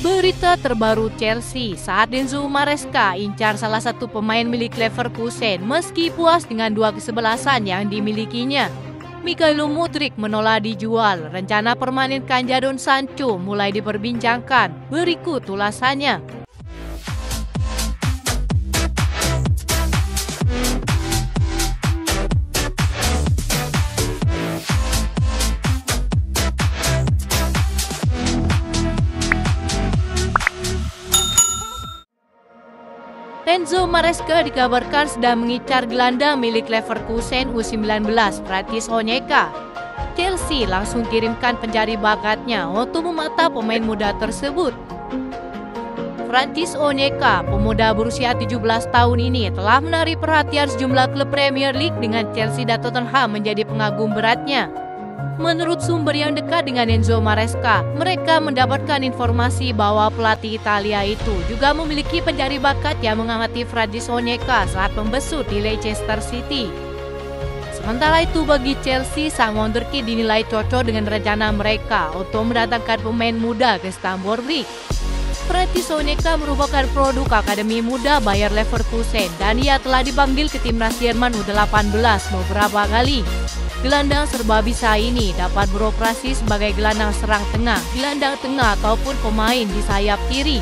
Berita terbaru Chelsea saat Enzo Maresca incar salah satu pemain milik Leverkusen meski puas dengan dua kesebelasan yang dimilikinya. Mikhailo Mudryk menolak dijual, rencana permanenkan Jadon Sancho mulai diperbincangkan. Berikut ulasannya. Enzo Maresca dikabarkan sedang mengincar gelandang milik Leverkusen U19 Francis Onyeka. Chelsea langsung kirimkan pencari bakatnya untuk memata pemain muda tersebut. Francis Onyeka, pemuda berusia 17 tahun ini, telah menarik perhatian sejumlah klub Premier League dengan Chelsea dan Tottenham menjadi pengagum beratnya. Menurut sumber yang dekat dengan Enzo Maresca, mereka mendapatkan informasi bahwa pelatih Italia itu juga memiliki pencari bakat yang mengamati Francis Onyeka saat membesut di Leicester City. Sementara itu bagi Chelsea, sang wonderkid dinilai cocok dengan rencana mereka untuk mendatangkan pemain muda ke Stamford Bridge. Francis Onyeka merupakan produk Akademi Muda Bayer Leverkusen dan ia telah dipanggil ke timnas Jerman U18 beberapa kali. Gelandang serba bisa ini dapat beroperasi sebagai gelandang serang tengah, gelandang tengah ataupun pemain di sayap kiri.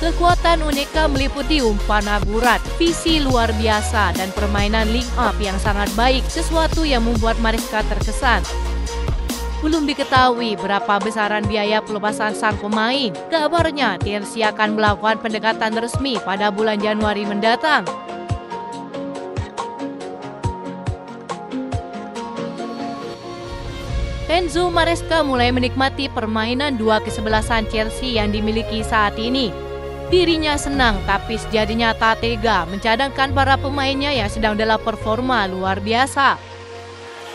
Kekuatan Onyeka meliputi umpan akurat, visi luar biasa, dan permainan link up yang sangat baik, sesuatu yang membuat Maresca terkesan. Belum diketahui berapa besaran biaya pelepasan sang pemain. Kabarnya Chelsea akan melakukan pendekatan resmi pada bulan Januari mendatang. Enzo Maresca mulai menikmati permainan dua kesebelasan Chelsea yang dimiliki saat ini. Dirinya senang tapi sejatinya tak tega mencadangkan para pemainnya yang sedang dalam performa luar biasa.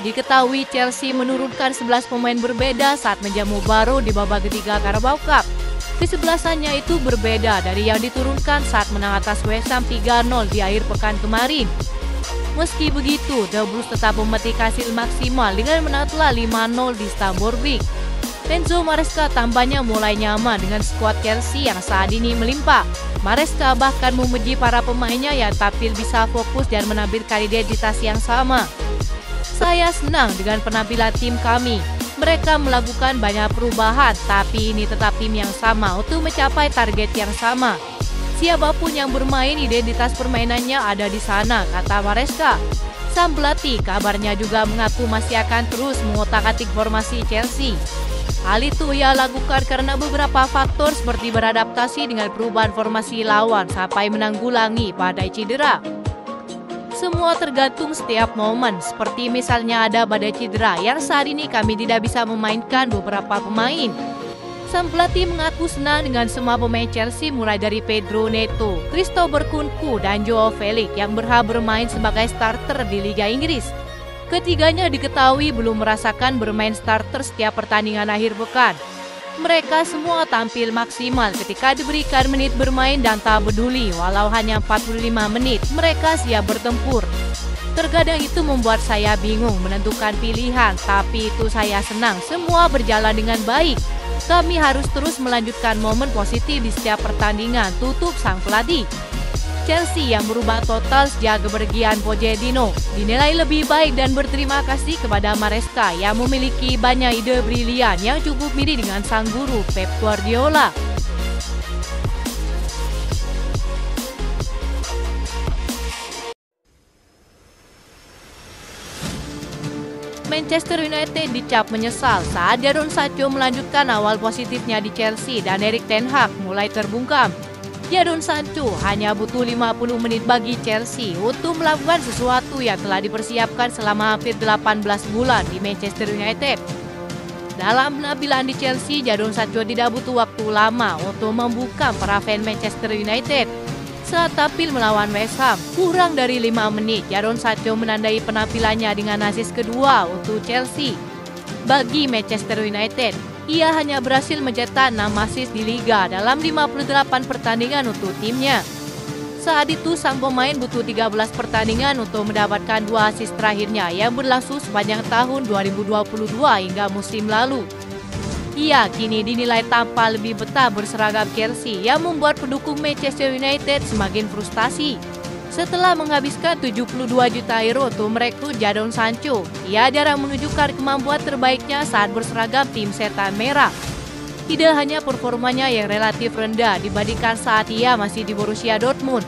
Diketahui Chelsea menurunkan 11 pemain berbeda saat menjamu Barrow di babak ketiga Carabao Cup. Kesebelasannya itu berbeda dari yang diturunkan saat menang atas West Ham 3-0 di akhir pekan kemarin. Meski begitu, The Blues tetap memetik hasil maksimal dengan menang telah 5-0 di Stamford Bridge. Enzo Maresca tampaknya mulai nyaman dengan skuad Chelsea yang saat ini melimpah. Maresca bahkan memuji para pemainnya yang tampil bisa fokus dan menampilkan identitas yang sama. Saya senang dengan penampilan tim kami. Mereka melakukan banyak perubahan, tapi ini tetap tim yang sama untuk mencapai target yang sama. Siapapun yang bermain, identitas permainannya ada di sana, kata Maresca. Sang pelatih kabarnya juga mengaku masih akan terus mengotak-atik formasi Chelsea. Hal itu ia lakukan karena beberapa faktor seperti beradaptasi dengan perubahan formasi lawan sampai menanggulangi badai cedera. Semua tergantung setiap momen, seperti misalnya ada badai cedera yang saat ini kami tidak bisa memainkan beberapa pemain. Sang pelatih mengaku senang dengan semua pemain Chelsea mulai dari Pedro Neto, Christopher Nkunku, dan Joao Felix yang berhak bermain sebagai starter di Liga Inggris. Ketiganya diketahui belum merasakan bermain starter setiap pertandingan akhir pekan. Mereka semua tampil maksimal ketika diberikan menit bermain dan tak peduli walau hanya 45 menit, mereka siap bertempur. Terkadang itu membuat saya bingung menentukan pilihan, tapi itu saya senang semua berjalan dengan baik. Kami harus terus melanjutkan momen positif di setiap pertandingan, tutup sang pelatih. Chelsea yang berubah total sejak kepergian Pochettino dinilai lebih baik dan berterima kasih kepada Maresca yang memiliki banyak ide brilian yang cukup mirip dengan sang guru Pep Guardiola. Manchester United dicap menyesal saat Jadon Sancho melanjutkan awal positifnya di Chelsea dan Erik ten Hag mulai terbungkam. Jadon Sancho hanya butuh 50 menit bagi Chelsea untuk melakukan sesuatu yang telah dipersiapkan selama hampir 18 bulan di Manchester United. Dalam penampilan di Chelsea, Jadon Sancho tidak butuh waktu lama untuk membuka para fans Manchester United. Saat tampil melawan West Ham, kurang dari 5 menit, Jadon Sancho menandai penampilannya dengan assist kedua untuk Chelsea. Bagi Manchester United, ia hanya berhasil mencetak 6 assist di Liga dalam 58 pertandingan untuk timnya. Saat itu, sang pemain butuh 13 pertandingan untuk mendapatkan 2 assist terakhirnya yang berlangsung sepanjang tahun 2022 hingga musim lalu. Ia kini dinilai tanpa lebih betah berseragam Chelsea yang membuat pendukung Manchester United semakin frustasi. Setelah menghabiskan 72 juta euro untuk merekrut Jadon Sancho, ia jarang menunjukkan kemampuan terbaiknya saat berseragam tim setan merah. Tidak hanya performanya yang relatif rendah dibandingkan saat ia masih di Borussia Dortmund,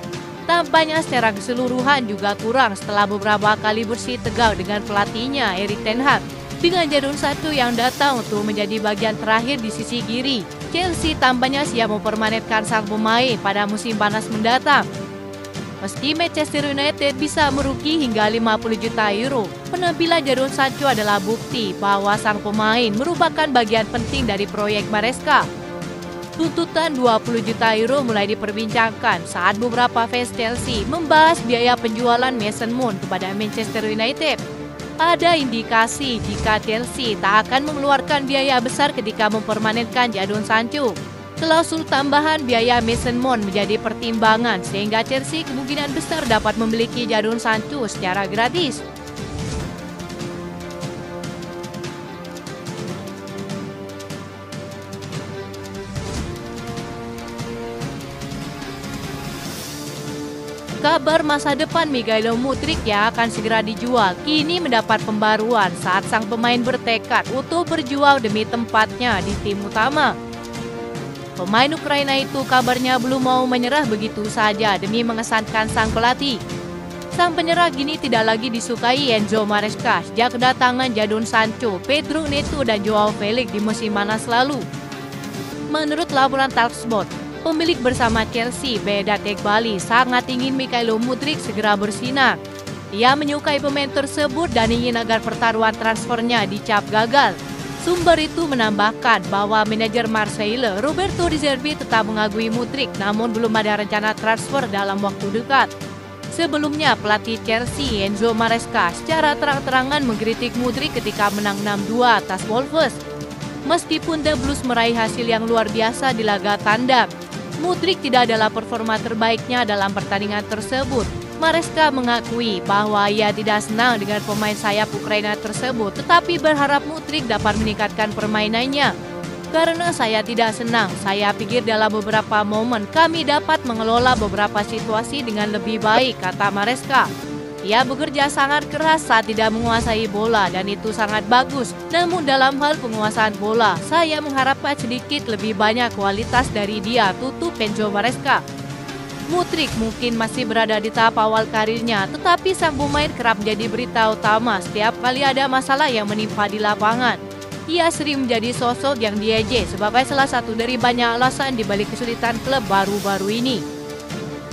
tampaknya secara keseluruhan juga kurang setelah beberapa kali bersih tegang dengan pelatihnya Erik ten Hag. Dengan Jadon Sancho yang datang untuk menjadi bagian terakhir di sisi kiri, Chelsea tampaknya siap mempermanenkan sang pemain pada musim panas mendatang. Meski Manchester United bisa merugi hingga 50 juta euro, penampilan Jadon Sancho adalah bukti bahwa sang pemain merupakan bagian penting dari proyek Maresca. Tuntutan 20 juta euro mulai diperbincangkan saat beberapa fans Chelsea membahas biaya penjualan Mason Mount kepada Manchester United. Ada indikasi jika Chelsea tak akan mengeluarkan biaya besar ketika mempermanenkan Jadon Sancho. Klausul tambahan biaya Mason Mount menjadi pertimbangan sehingga Chelsea kemungkinan besar dapat memiliki Jadon Sancho secara gratis. Kabar masa depan Mykhailo Mudryk yang akan segera dijual kini mendapat pembaruan saat sang pemain bertekad untuk berjuang demi tempatnya di tim utama. Pemain Ukraina itu kabarnya belum mau menyerah begitu saja demi mengesankan sang pelatih. Sang penyerah kini tidak lagi disukai Enzo Maresca sejak kedatangan Jadon Sancho, Pedro Neto, dan Joao Felix di musim panas lalu. Menurut laporan Talksport, pemilik bersama Chelsea, Vedat Ekbali, sangat ingin Mykhailo Mudryk segera bersinar. Ia menyukai pemain tersebut dan ingin agar pertaruhan transfernya dicap gagal. Sumber itu menambahkan bahwa manajer Marseille, Roberto Di Zerbi, tetap mengagumi Mudryk, namun belum ada rencana transfer dalam waktu dekat. Sebelumnya, pelatih Chelsea, Enzo Maresca, secara terang-terangan mengkritik Mudryk ketika menang 6-2 atas Wolves. Meskipun The Blues meraih hasil yang luar biasa di laga tandang, Mudryk tidak adalah performa terbaiknya dalam pertandingan tersebut. Maresca mengakui bahwa ia tidak senang dengan pemain sayap Ukraina tersebut, tetapi berharap Mudryk dapat meningkatkan permainannya. Karena saya tidak senang, saya pikir dalam beberapa momen kami dapat mengelola beberapa situasi dengan lebih baik, kata Maresca. Ia bekerja sangat keras saat tidak menguasai bola dan itu sangat bagus. Namun dalam hal penguasaan bola, saya mengharapkan sedikit lebih banyak kualitas dari dia, tutup Enzo Maresca. Mudryk mungkin masih berada di tahap awal karirnya, tetapi sang pemain kerap menjadi berita utama setiap kali ada masalah yang menimpa di lapangan. Ia sering menjadi sosok yang diejek sebagai salah satu dari banyak alasan di balik kesulitan klub baru-baru ini.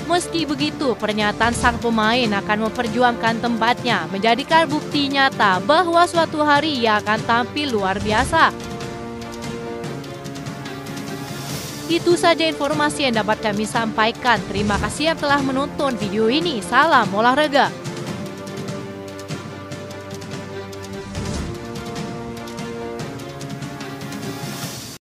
Meski begitu, pernyataan sang pemain akan memperjuangkan tempatnya menjadikan bukti nyata bahwa suatu hari ia akan tampil luar biasa. Itu saja informasi yang dapat kami sampaikan. Terima kasih yang telah menonton video ini. Salam olahraga.